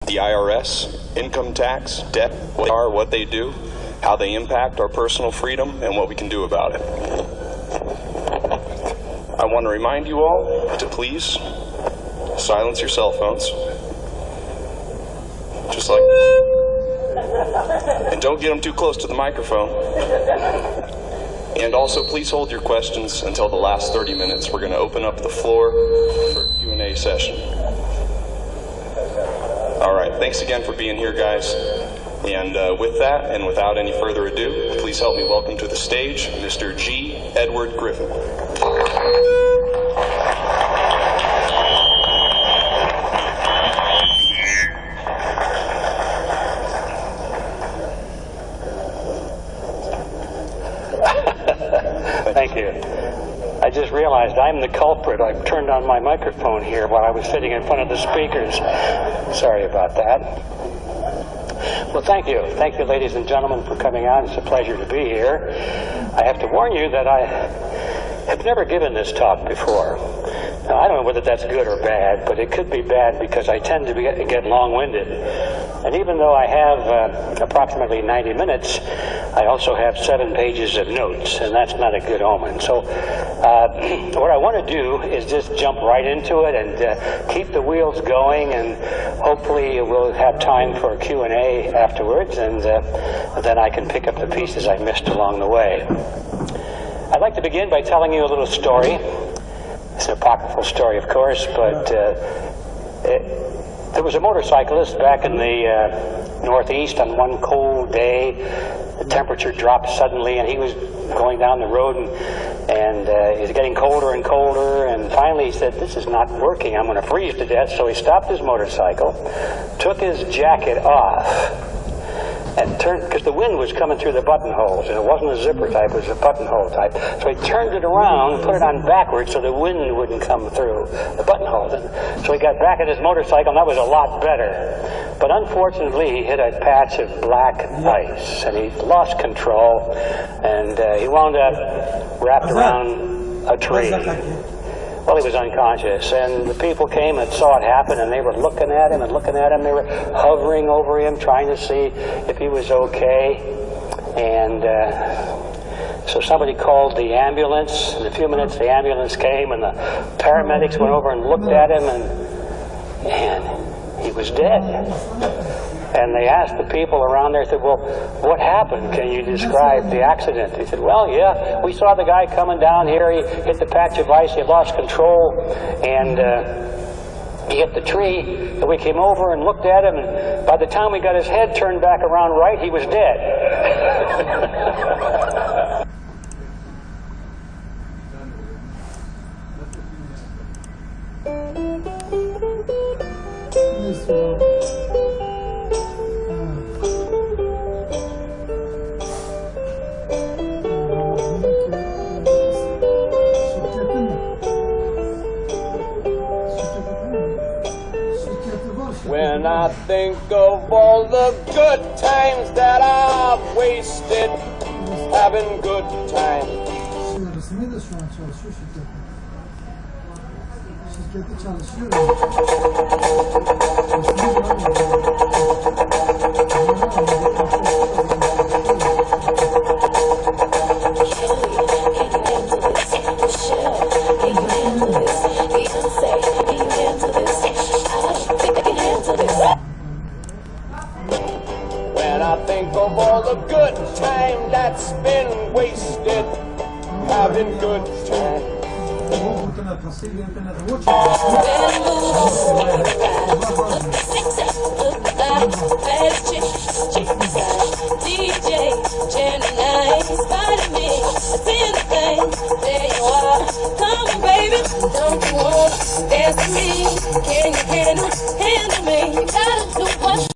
the IRS, income tax, debt, what they are, what they do, how they impact our personal freedom, and what we can do about it. I want to remind you all to please silence your cell phones. Just like... And don't get them too close to the microphone. And also, please hold your questions until the last 30 minutes. We're going to open up the floor for a Q&A session. All right, thanks again for being here, guys. And with that, and without any further ado, please help me welcome to the stage Mr. G. Edward Griffin. Thank you. I just realized I'm the culprit. I turned on my microphone here while I was sitting in front of the speakers. Sorry about that. Well, thank you. Thank you, ladies and gentlemen, for coming out. It's a pleasure to be here. I have to warn you that I have never given this talk before. Now, I don't know whether that's good or bad, but it could be bad because I tend to get long-winded. And even though I have approximately 90 minutes, I also have 7 pages of notes, and that's not a good omen. So what I want to do is just jump right into it and keep the wheels going, and hopefully we'll have time for Q&A afterwards, and then I can pick up the pieces I missed along the way. I'd like to begin by telling you a little story. It's an apocryphal story, of course, but there was a motorcyclist back in the Northeast on one cold day. The temperature dropped suddenly, and he was going down the road, and it was getting colder and colder, and finally he said, "This is not working. I'm going to freeze to death." So he stopped his motorcycle, took his jacket off, and turned, because the wind was coming through the buttonholes, and it wasn't a zipper type, it was a buttonhole type. So he turned it around, put it on backwards so the wind wouldn't come through the buttonholes. And so he got back on his motorcycle, and that was a lot better. But unfortunately, he hit a patch of black ice, and he lost control, and he wound up wrapped around a tree. Well, he was unconscious, and the people came and saw it happen, and they were looking at him and looking at him. They were hovering over him, trying to see if he was okay. And so somebody called the ambulance. In a few minutes, the ambulance came, and the paramedics went over and looked at him, and he was dead. And they asked the people around there, said, "Well, what happened? Can you describe the accident?" He said, "Well, yeah, we saw the guy coming down here. He hit the patch of ice. He lost control, and he hit the tree. And we came over and looked at him, and by the time we got his head turned back around right, he was dead." When I think of all the good times that I've wasted, having good times. When I think of all the good time that's been wasted, having good time.